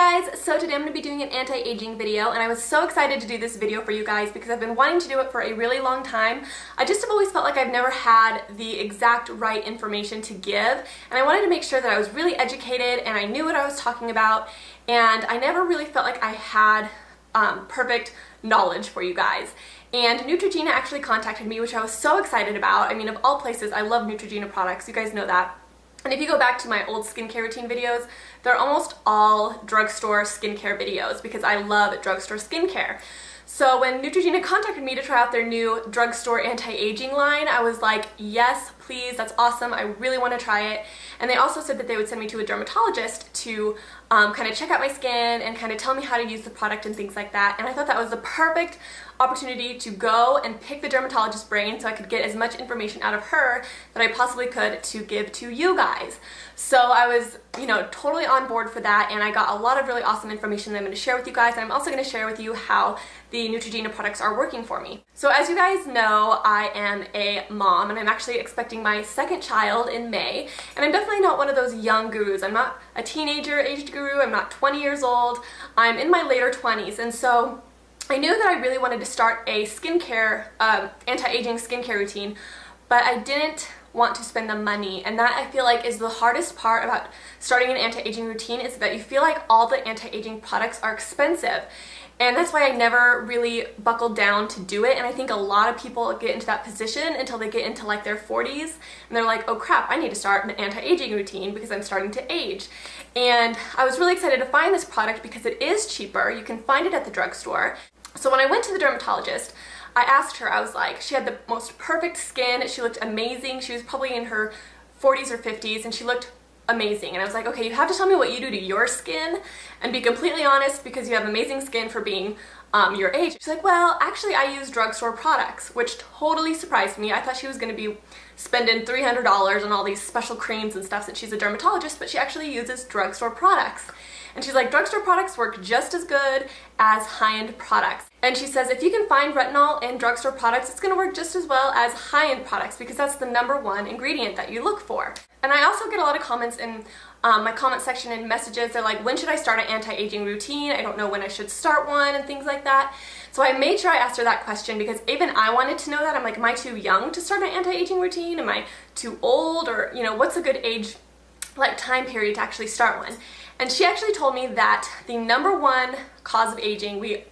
guys, so today I'm going to be doing an anti-aging video, and I was so excited to do this video for you guys because I've been wanting to do it for a really long time. I just have always felt like I've never had the exact right information to give, and I wanted to make sure that I was really educated and I knew what I was talking about, and I never really felt like I had perfect knowledge for you guys. And Neutrogena actually contacted me, which I was so excited about. I mean, of all places, I love Neutrogena products, you guys know that. And if you go back to my old skincare routine videos, they're almost all drugstore skincare videos because I love drugstore skincare. So when Neutrogena contacted me to try out their new drugstore anti-aging line, I was like, yes, please, that's awesome. I really want to try it. And they also said that they would send me to a dermatologist to kind of check out my skin and kind of tell me how to use the product and things like that. And I thought that was the perfect opportunity to go and pick the dermatologist's brain so I could get as much information out of her that I possibly could to give to you guys. So I was, totally on board for that, and I got a lot of really awesome information that I'm going to share with you guys, and I'm also going to share with you how the Neutrogena products are working for me. So as you guys know, I am a mom, and I'm actually expecting my second child in May, and I'm definitely not one of those young gurus. I'm not a teenager aged guru, I'm not 20 years old, I'm in my later 20s, and so I knew that I really wanted to start a skincare, anti-aging skincare routine, but I didn't want to spend the money, and that I feel like is the hardest part about starting an anti-aging routine, is that you feel like all the anti-aging products are expensive. And that's why I never really buckled down to do it, and I think a lot of people get into that position until they get into like their 40s, and they're like, oh crap, I need to start an anti-aging routine because I'm starting to age. And I was really excited to find this product because it is cheaper. You can find it at the drugstore. So when I went to the dermatologist, I asked her, I was like, she had the most perfect skin, she looked amazing, she was probably in her 40s or 50s, and she looked amazing. And I was like, okay, you have to tell me what you do to your skin and be completely honest because you have amazing skin for being your age. She's like, well, actually I use drugstore products, which totally surprised me. I thought she was going to be spending $300 on all these special creams and stuff since she's a dermatologist, but she actually uses drugstore products. And she's like, drugstore products work just as good as high-end products. And she says if you can find retinol in drugstore products, it's going to work just as well as high-end products because that's the #1 ingredient that you look for. And I also get a lot of comments in my comment section and messages. They're like, when should I start an anti-aging routine? I don't know when I should start one and things like that. So I made sure I asked her that question because even I wanted to know that. I'm like, am I too young to start an anti-aging routine? Am I too old? Or, what's a good age, like time period to actually start one? And she actually told me that the #1 cause of aging, we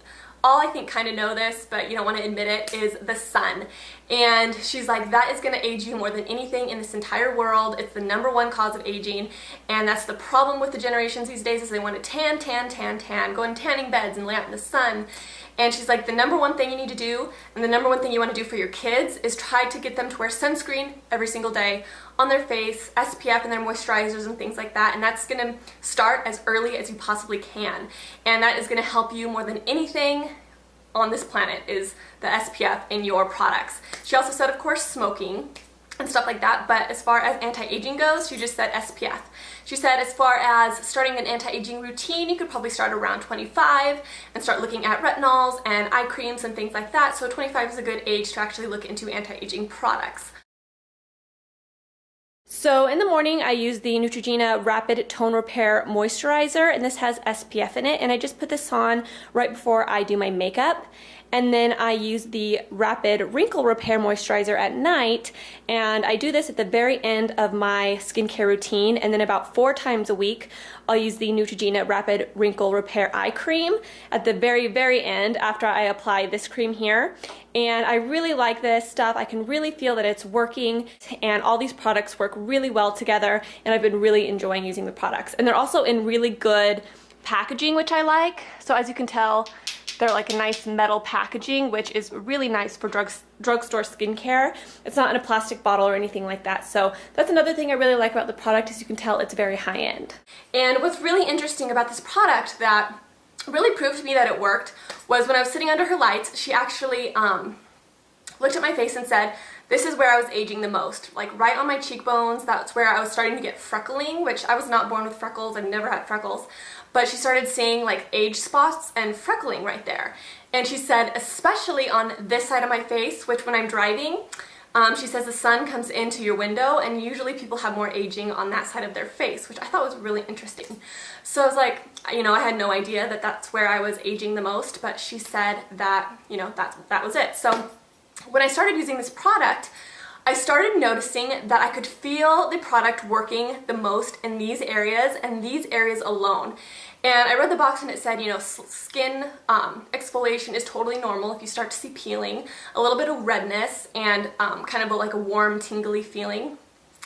all I think kind of know this, but you don't want to admit it, is the sun. And she's like, that is going to age you more than anything in this entire world. It's the #1 cause of aging, and that's the problem with the generations these days is they want to tan, go in tanning beds and lay out in the sun. And she's like, the #1 thing you need to do, and the #1 thing you want to do for your kids, is try to get them to wear sunscreen every single day on their face, SPF and their moisturizers and things like that, and that's going to start as early as you possibly can. And that is going to help you more than anything on this planet, is the SPF in your products. She also said, of course, smoking and stuff like that, but as far as anti-aging goes, she just said SPF. She said as far as starting an anti-aging routine, you could probably start around 25 and start looking at retinols and eye creams and things like that. So 25 is a good age to actually look into anti-aging products. So in the morning I use the Neutrogena Rapid Tone Repair Moisturizer, and this has SPF in it, and I just put this on right before I do my makeup. And then I use the Rapid Wrinkle Repair Moisturizer at night, and I do this at the very end of my skincare routine, and then about 4 times a week I'll use the Neutrogena Rapid Wrinkle Repair Eye Cream at the very, very end after I apply this cream here. And I really like this stuff. I can really feel that it's working, and all these products work really well together, and I've been really enjoying using the products. And they're also in really good packaging, which I like. So as you can tell, they're like a nice metal packaging, which is really nice for drugstore skincare. It's not in a plastic bottle or anything like that. So that's another thing I really like about the product, is you can tell it's very high end. And what's really interesting about this product that really proved to me that it worked was when I was sitting under her lights, she actually looked at my face and said, this is where I was aging the most, like right on my cheekbones. That's where I was starting to get freckling, which I was not born with freckles. I've never had freckles. But she started seeing like age spots and freckling right there. And she said, especially on this side of my face, which when I'm driving, She says the sun comes into your window and usually people have more aging on that side of their face, which I thought was really interesting. So I was like, you know, I had no idea that that's where I was aging the most, but she said that, you know, that was it. So when I started using this product, I started noticing that I could feel the product working the most in these areas and these areas alone. And I read the box and it said, you know, skin exfoliation is totally normal if you start to see peeling, a little bit of redness, and kind of like a warm, tingly feeling.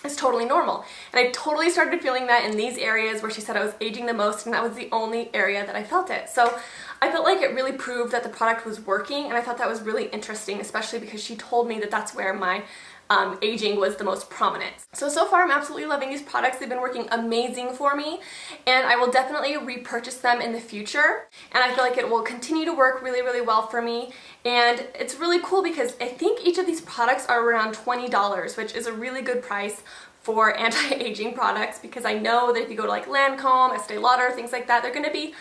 It's totally normal. And I totally started feeling that in these areas where she said I was aging the most, and that was the only area that I felt it. So I felt like it really proved that the product was working, and I thought that was really interesting, especially because she told me that that's where my aging was the most prominent. So far I'm absolutely loving these products. They've been working amazing for me, and I will definitely repurchase them in the future, and I feel like it will continue to work really, really well for me. And it's really cool because I think each of these products are around $20, which is a really good price for anti-aging products, because I know that if you go to like Lancome, Estee Lauder, things like that, they're gonna be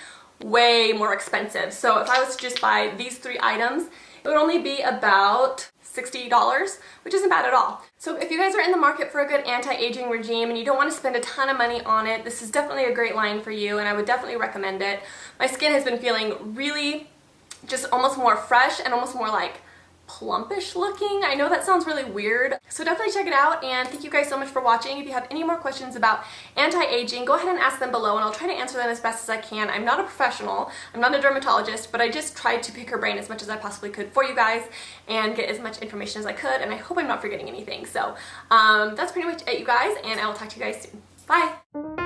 way more expensive. So if I was to just buy these 3 items, it would only be about $60, which isn't bad at all. So if you guys are in the market for a good anti-aging regime and you don't want to spend a ton of money on it, this is definitely a great line for you, and I would definitely recommend it. My skin has been feeling really just almost more fresh and almost more like plumpish looking. I know that sounds really weird, so definitely check it out, and thank you guys so much for watching. If you have any more questions about anti-aging, go ahead and ask them below and I'll try to answer them as best as I can. I'm not a professional, I'm not a dermatologist, but I just tried to pick her brain as much as I possibly could for you guys and get as much information as I could, and I hope I'm not forgetting anything. So that's pretty much it, you guys, and I will talk to you guys soon. Bye!